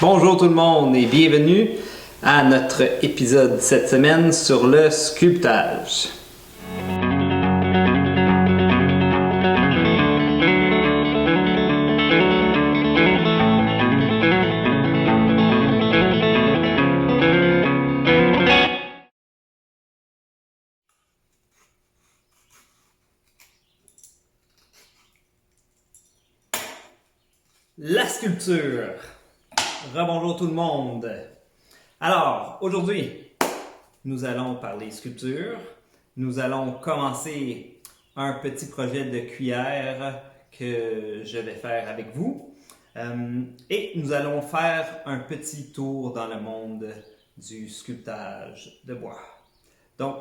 Bonjour tout le monde et bienvenue à notre épisode cette semaine sur le sculptage. La sculpture. Rebonjour tout le monde. Alors, aujourd'hui, nous allons parler sculpture. Nous allons commencer un petit projet de cuillère que je vais faire avec vous. Et nous allons faire un petit tour dans le monde du sculptage de bois. Donc,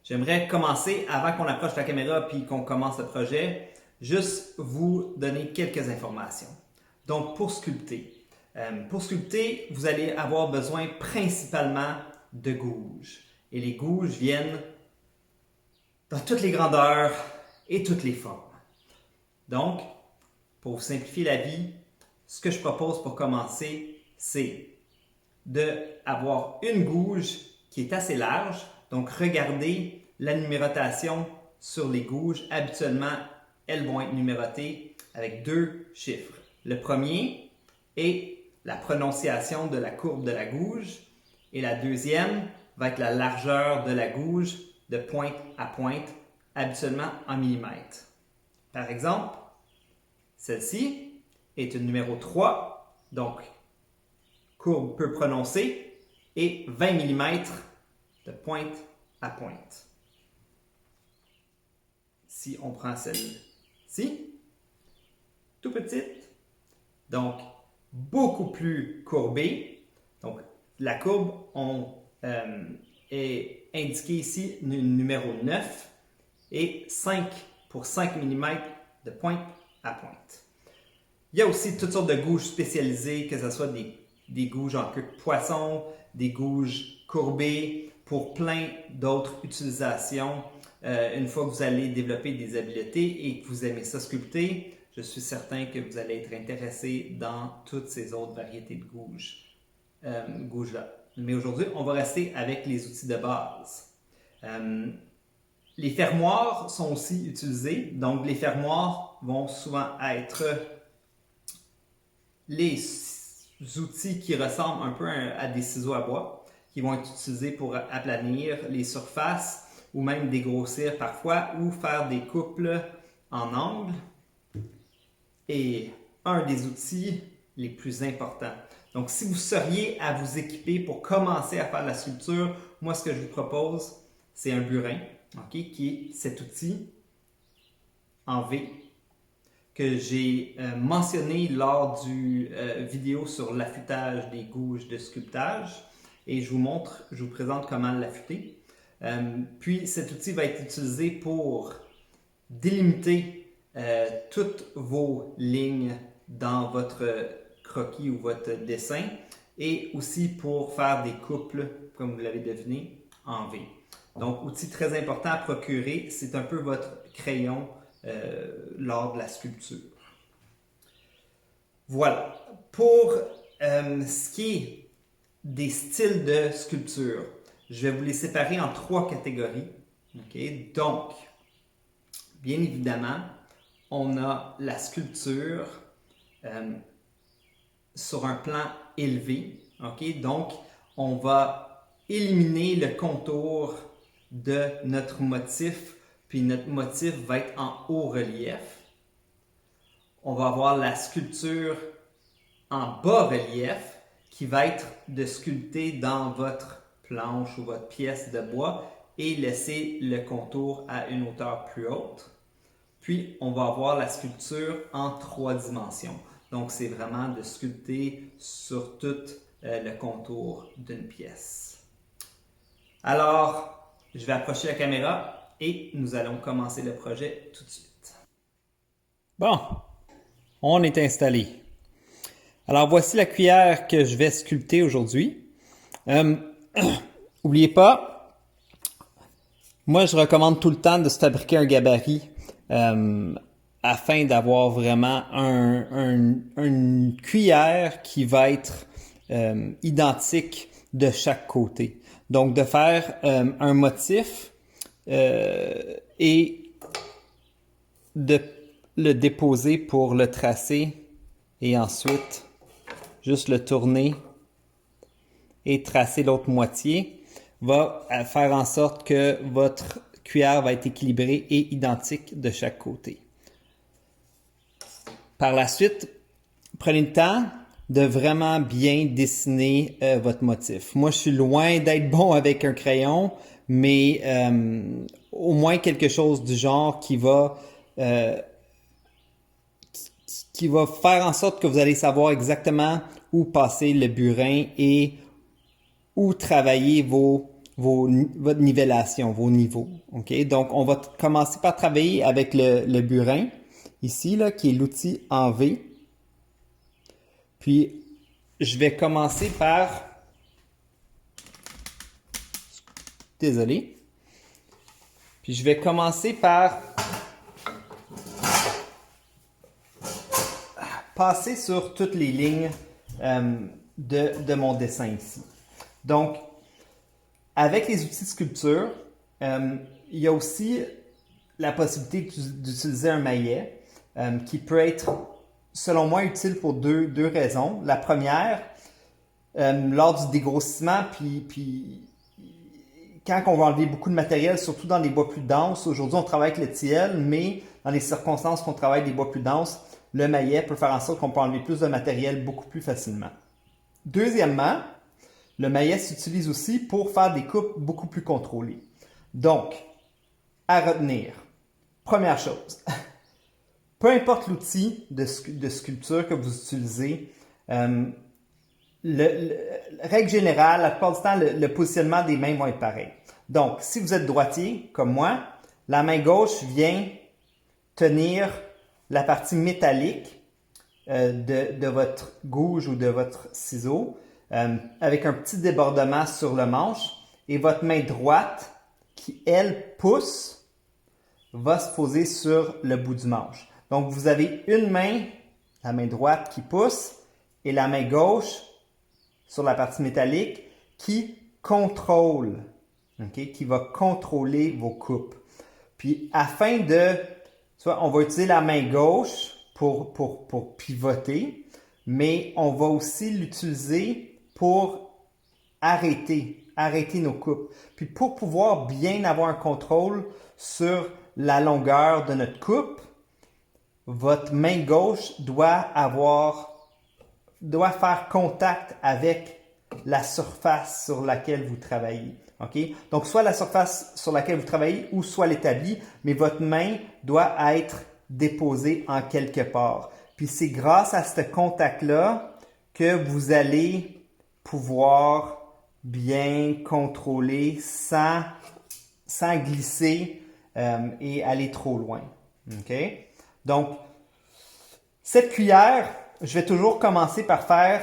j'aimerais commencer, avant qu'on approche la caméra puis qu'on commence le projet, juste vous donner quelques informations. Donc, pour sculpter, vous allez avoir besoin principalement de gouges. Et les gouges viennent dans toutes les grandeurs et toutes les formes. Donc, pour vous simplifier la vie, ce que je propose pour commencer, c'est d'avoir une gouge qui est assez large. Donc, regardez la numérotation sur les gouges. Habituellement, elles vont être numérotées avec 2 chiffres. Le premier est la prononciation de la courbe de la gouge et la deuxième va être la largeur de la gouge de pointe à pointe, habituellement en millimètres. Par exemple, celle-ci est une numéro 3, donc courbe peu prononcée, et 20 mm de pointe à pointe. Si on prend celle-ci, tout petite, donc beaucoup plus courbée. Donc, la courbe est indiquée ici numéro 9 et 5 pour 5 mm de pointe à pointe. Il y a aussi toutes sortes de gouges spécialisées, que ce soit des gouges en queue de poisson, des gouges courbées pour plein d'autres utilisations. Une fois que vous allez développer des habiletés et que vous aimez ça sculpter, je suis certain que vous allez être intéressé dans toutes ces autres variétés de gouges-là. Mais aujourd'hui, on va rester avec les outils de base. Les fermoirs sont aussi utilisés. Donc, les fermoirs vont souvent être les outils qui ressemblent un peu à des ciseaux à bois, qui vont être utilisés pour aplanir les surfaces ou même dégrossir parfois ou faire des couples en angle. Et un des outils les plus importants. Donc, si vous seriez à vous équiper pour commencer à faire la sculpture, moi, ce que je vous propose, c'est un burin, qui est cet outil en V que j'ai mentionné lors du vidéo sur l'affûtage des gouges de sculptage. Et je vous présente comment l'affûter. Puis, cet outil va être utilisé pour délimiter toutes vos lignes dans votre croquis ou votre dessin et aussi pour faire des couples, comme vous l'avez deviné, en V. Donc, outil très important à procurer, c'est un peu votre crayon lors de la sculpture. Voilà. Pour ce qui est des styles de sculpture, je vais vous les séparer en 3 catégories. Donc, bien évidemment, on a la sculpture sur un plan élevé. Donc, on va éliminer le contour de notre motif, puis notre motif va être en haut relief. On va avoir la sculpture en bas relief, qui va être de sculpter dans votre planche ou votre pièce de bois et laisser le contour à une hauteur plus haute. Puis, on va avoir la sculpture en 3 dimensions. Donc, c'est vraiment de sculpter sur tout le contour d'une pièce. Alors, je vais approcher la caméra et nous allons commencer le projet tout de suite. Bon, on est installé. Alors, voici la cuillère que je vais sculpter aujourd'hui. N'oubliez pas, moi, je recommande tout le temps de se fabriquer un gabarit. Afin d'avoir vraiment une cuillère qui va être identique de chaque côté. Donc, de faire un motif et de le déposer pour le tracer et ensuite juste le tourner et tracer l'autre moitié va faire en sorte que votre cuillère va être équilibrée et identique de chaque côté. Par la suite, prenez le temps de vraiment bien dessiner votre motif. Moi, je suis loin d'être bon avec un crayon, mais au moins quelque chose du genre qui va faire en sorte que vous allez savoir exactement où passer le burin et où travailler votre nivellation, vos niveaux. Okay? Donc, on va commencer par travailler avec le burin, ici, là, qui est l'outil en V. Puis, je vais commencer par... Désolé. Puis, je vais commencer par passer sur toutes les lignes de mon dessin ici. Donc, avec les outils de sculpture, il y a aussi la possibilité d'utiliser un maillet qui peut être, selon moi, utile pour deux raisons. La première, lors du dégrossissement, puis quand on va enlever beaucoup de matériel, surtout dans les bois plus denses, aujourd'hui on travaille avec le tilleul, mais dans les circonstances qu'on travaille des bois plus denses, le maillet peut faire en sorte qu'on peut enlever plus de matériel beaucoup plus facilement. Deuxièmement, le maillet s'utilise aussi pour faire des coupes beaucoup plus contrôlées. Donc, à retenir, première chose, peu importe l'outil de sculpture que vous utilisez, règle générale, la plupart du temps, le positionnement des mains va être pareil. Donc, si vous êtes droitier, comme moi, la main gauche vient tenir la partie métallique de votre gouge ou de votre ciseau avec un petit débordement sur le manche et votre main droite qui, elle, pousse, va se poser sur le bout du manche. Donc, vous avez une main, la main droite qui pousse et la main gauche sur la partie métallique qui contrôle, okay, qui va contrôler vos coupes. Puis, afin de... on va utiliser la main gauche pour pivoter, mais on va aussi l'utiliser pour arrêter nos coupes. Puis pour pouvoir bien avoir un contrôle sur la longueur de notre coupe, votre main gauche doit faire contact avec la surface sur laquelle vous travaillez. Okay? Donc, soit la surface sur laquelle vous travaillez ou soit l'établi, mais votre main doit être déposée en quelque part. Puis c'est grâce à ce contact-là que vous allez pouvoir bien contrôler sans glisser et aller trop loin. Okay? Donc, cette cuillère, je vais toujours commencer par faire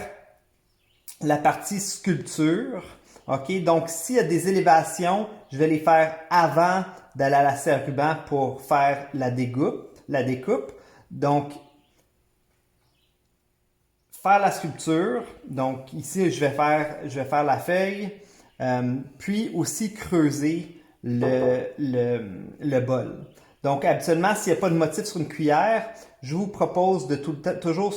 la partie sculpture. OK? Donc, s'il y a des élévations, je vais les faire avant d'aller à la serre ruban pour faire la découpe. Donc, faire la sculpture. Donc, ici, je vais faire la feuille. Puis aussi creuser le bol. Donc, habituellement, s'il n'y a pas de motif sur une cuillère, je vous propose de toujours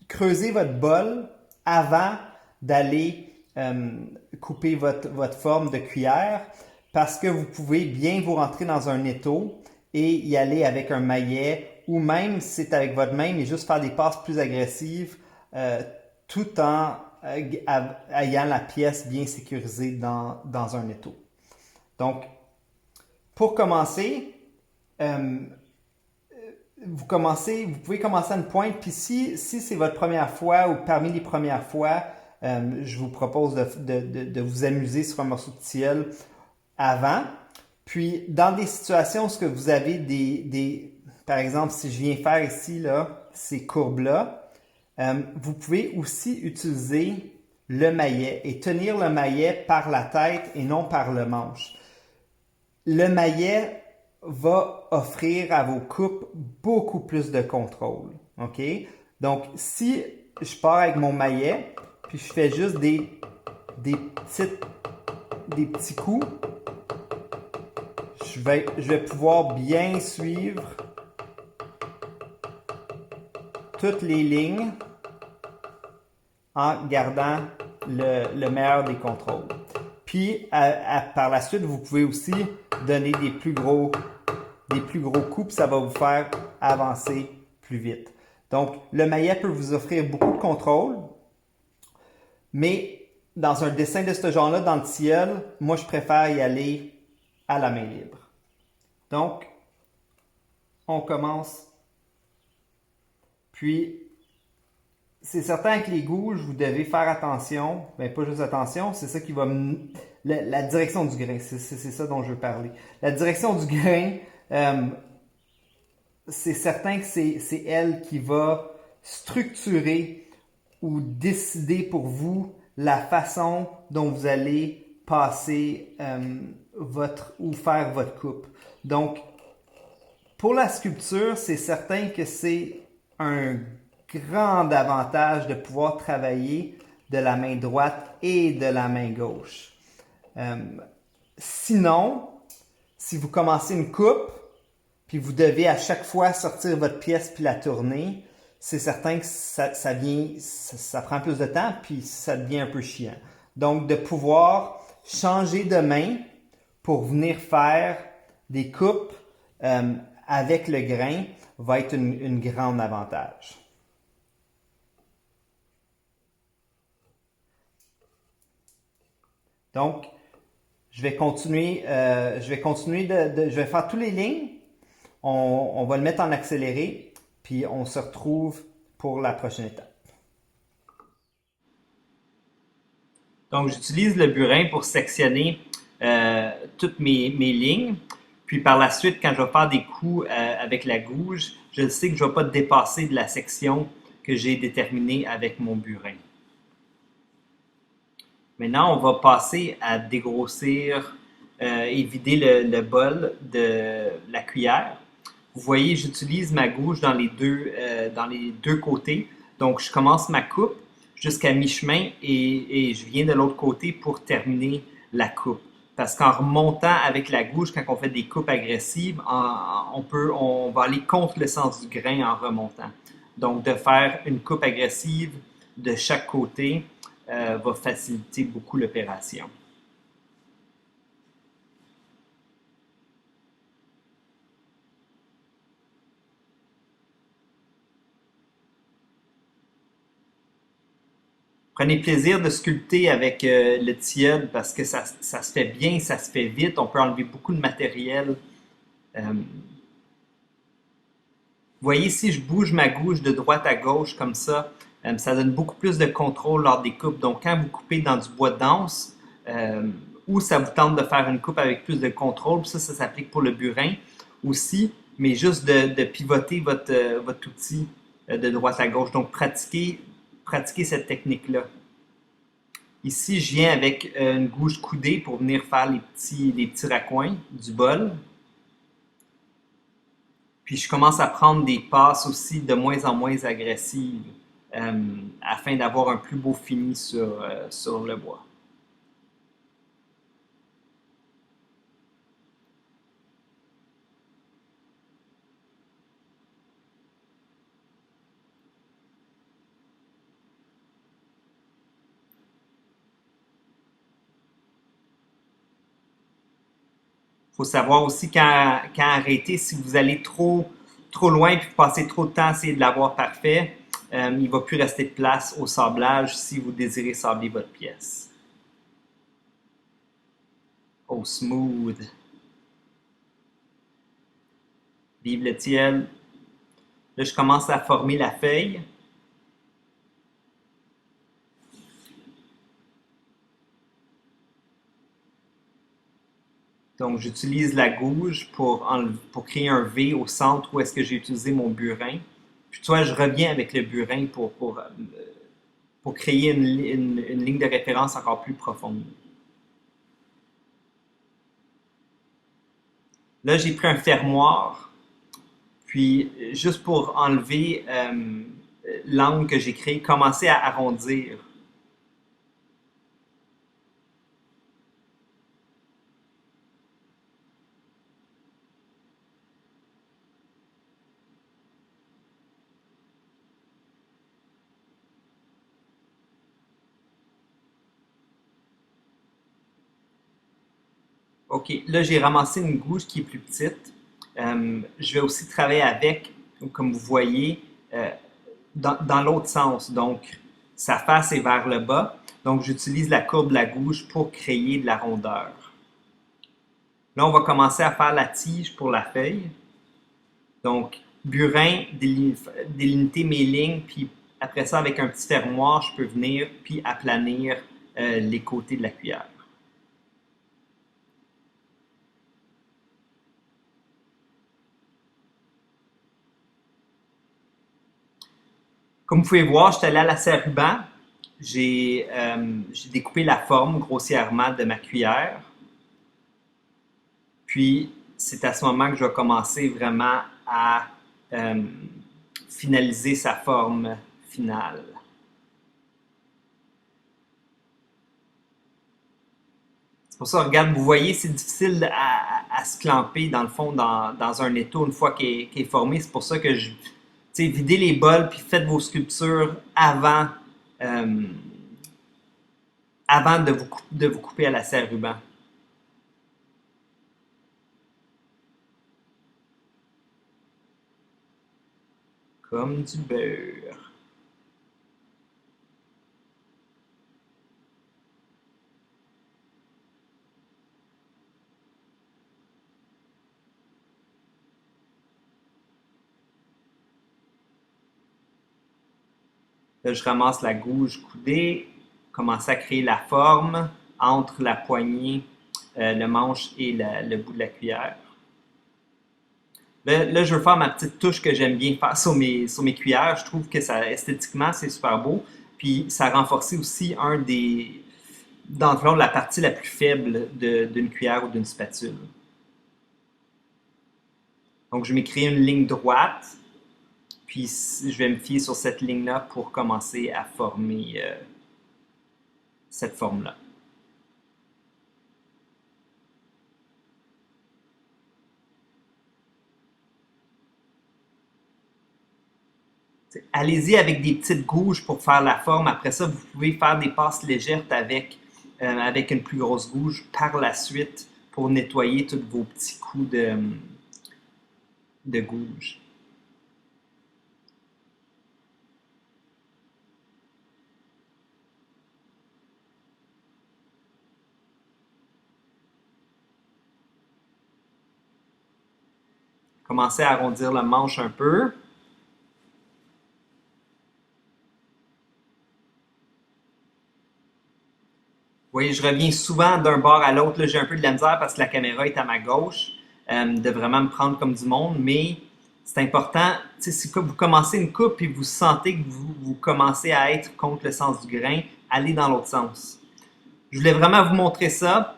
creuser votre bol avant d'aller couper votre forme de cuillère parce que vous pouvez bien vous rentrer dans un étau et y aller avec un maillet ou même si c'est avec votre main, mais juste faire des passes plus agressives tout en ayant la pièce bien sécurisée dans un étau. Donc, pour commencer, vous pouvez commencer à une pointe, puis si c'est votre première fois ou parmi les premières fois, je vous propose de vous amuser sur un morceau de tilleul avant. Puis, dans des situations où vous avez par exemple, si je viens faire ici, là, ces courbes-là, vous pouvez aussi utiliser le maillet et tenir le maillet par la tête et non par le manche. Le maillet va offrir à vos coupes beaucoup plus de contrôle. OK? Donc, si je pars avec mon maillet, puis je fais juste des petits coups. Je vais pouvoir bien suivre toutes les lignes en gardant le meilleur des contrôles. Puis, par la suite, vous pouvez aussi donner des plus gros coups, puis ça va vous faire avancer plus vite. Donc, le maillet peut vous offrir beaucoup de contrôle, mais dans un dessin de ce genre-là, dans le tilleul, moi, je préfère y aller à la main libre. Donc, on commence. Puis, c'est certain que les gouges, vous devez faire attention. Mais pas juste attention, c'est ça qui va... La direction du grain, c'est ça dont je veux parler. La direction du grain, c'est certain que c'est elle qui va structurer ou décider pour vous la façon dont vous allez passer ou faire votre coupe. Donc, pour la sculpture, c'est certain que c'est un grand avantage de pouvoir travailler de la main droite et de la main gauche. Sinon, si vous commencez une coupe, puis vous devez à chaque fois sortir votre pièce puis la tourner, c'est certain que ça prend plus de temps, puis ça devient un peu chiant. Donc, de pouvoir changer de main pour venir faire des coupes avec le grain va être une grande avantage. Donc, je vais continuer je vais faire toutes les lignes. On va le mettre en accéléré, puis on se retrouve pour la prochaine étape. Donc, j'utilise le burin pour sectionner toutes mes lignes. Puis par la suite, quand je vais faire des coups avec la gouge, je sais que je ne vais pas dépasser de la section que j'ai déterminée avec mon burin. Maintenant, on va passer à dégrossir et vider le bol de la cuillère. Vous voyez, j'utilise ma gouge dans les deux côtés. Donc, je commence ma coupe jusqu'à mi-chemin et je viens de l'autre côté pour terminer la coupe. Parce qu'en remontant avec la gouge, quand on fait des coupes agressives, on va aller contre le sens du grain en remontant. Donc, de faire une coupe agressive de chaque côté va faciliter beaucoup l'opération. Prenez plaisir de sculpter avec le tilleul parce que ça se fait bien, ça se fait vite, on peut enlever beaucoup de matériel. Vous voyez, si je bouge ma gouge de droite à gauche comme ça donne beaucoup plus de contrôle lors des coupes. Donc, quand vous coupez dans du bois dense ou ça vous tente de faire une coupe avec plus de contrôle, ça s'applique pour le burin aussi, mais juste de pivoter votre outil de droite à gauche. Donc, pratiquez cette technique-là. Ici, je viens avec une gouge coudée pour venir faire les petits raccoins du bol. Puis je commence à prendre des passes aussi de moins en moins agressives afin d'avoir un plus beau fini sur le bois. Il faut savoir aussi quand arrêter, si vous allez trop loin et vous passez trop de temps à essayer de l'avoir parfait, il ne va plus rester de place au sablage si vous désirez sabler votre pièce. Oh, smooth. Vive le tilleul. Là, je commence à former la feuille. Donc, j'utilise la gouge pour créer un V au centre où est-ce que j'ai utilisé mon burin. Puis, tu vois, je reviens avec le burin pour créer une ligne de référence encore plus profonde. Là, j'ai pris un fermoir. Puis, juste pour enlever l'angle que j'ai créé, commencer à arrondir. OK, là j'ai ramassé une gouge qui est plus petite. Je vais aussi travailler avec, comme vous voyez, euh, dans l'autre sens. Donc, sa face est vers le bas. Donc, j'utilise la courbe de la gouge pour créer de la rondeur. Là, on va commencer à faire la tige pour la feuille. Donc, burin, délimiter mes lignes, puis après ça, avec un petit fermoir, je peux venir puis aplanir les côtés de la cuillère. Comme vous pouvez voir, je suis allé à la serre ruban. J'ai découpé la forme grossièrement de ma cuillère. Puis, c'est à ce moment que je vais commencer vraiment à euh, finaliser sa forme finale. C'est pour ça, regarde, vous voyez, c'est difficile à se clamper dans le fond dans un étau une fois qu'il est formé. C'est pour ça que videz les bols puis faites vos sculptures euh, avant de vous couper à la serre ruban. Comme du beurre. Là, je ramasse la gouge coudée, commence à créer la forme entre la poignée, le manche et le bout de la cuillère. Là, je veux faire ma petite touche que j'aime bien faire sur mes cuillères. Je trouve que ça, esthétiquement, c'est super beau. Puis ça renforce aussi dans le fond, la partie la plus faible d'une cuillère ou d'une spatule. Donc, je vais créer une ligne droite, puis je vais me fier sur cette ligne-là pour commencer à former cette forme-là. Allez-y avec des petites gouges pour faire la forme. Après ça, vous pouvez faire des passes légères avec une plus grosse gouge par la suite pour nettoyer tous vos petits coups de gouge. Commencez à arrondir le manche un peu. Vous voyez, je reviens souvent d'un bord à l'autre. Là, j'ai un peu de la misère parce que la caméra est à ma gauche, de vraiment me prendre comme du monde, mais c'est important. Si vous commencez une coupe et vous sentez que vous commencez à être contre le sens du grain, allez dans l'autre sens. Je voulais vraiment vous montrer ça.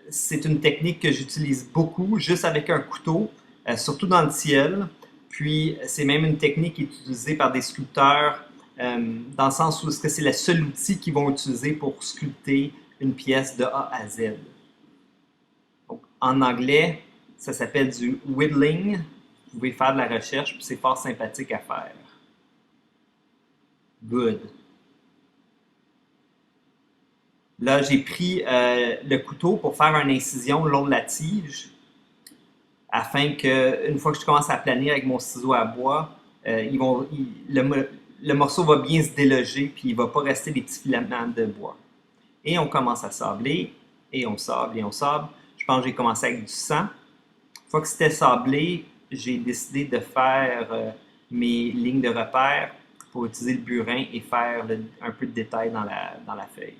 C'est une technique que j'utilise beaucoup, juste avec un couteau, surtout dans le ciel. Puis, c'est même une technique qui est utilisée par des sculpteurs, dans le sens où c'est le seul outil qu'ils vont utiliser pour sculpter une pièce de A à Z. Donc, en anglais, ça s'appelle du whittling. Vous pouvez faire de la recherche, puis c'est fort sympathique à faire. Good. Là, j'ai pris le couteau pour faire une incision le long de la tige, afin que, une fois que je commence à planir avec mon ciseau à bois, le morceau va bien se déloger, puis il ne va pas rester des petits filaments de bois. Et on commence à sabler, et on sable, et on sable. Je pense que j'ai commencé avec du sang. Une fois que c'était sablé, j'ai décidé de faire mes lignes de repère pour utiliser le burin et faire un peu de détail dans la feuille.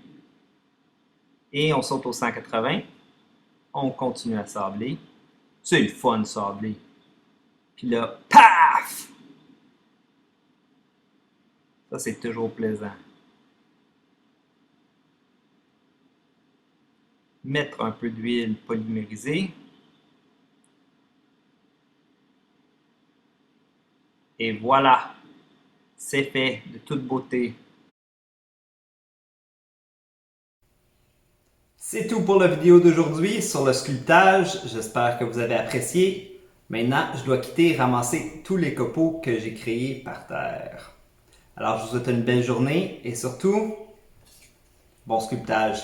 Et on saute au 180. On continue à sabler. C'est le fun de sabler. Puis là, paf! Ça, c'est toujours plaisant. Mettre un peu d'huile polymérisée. Et voilà, c'est fait de toute beauté. C'est tout pour la vidéo d'aujourd'hui sur le sculptage. J'espère que vous avez apprécié. Maintenant, je dois quitter et ramasser tous les copeaux que j'ai créés par terre. Alors, je vous souhaite une belle journée et surtout, bon sculptage.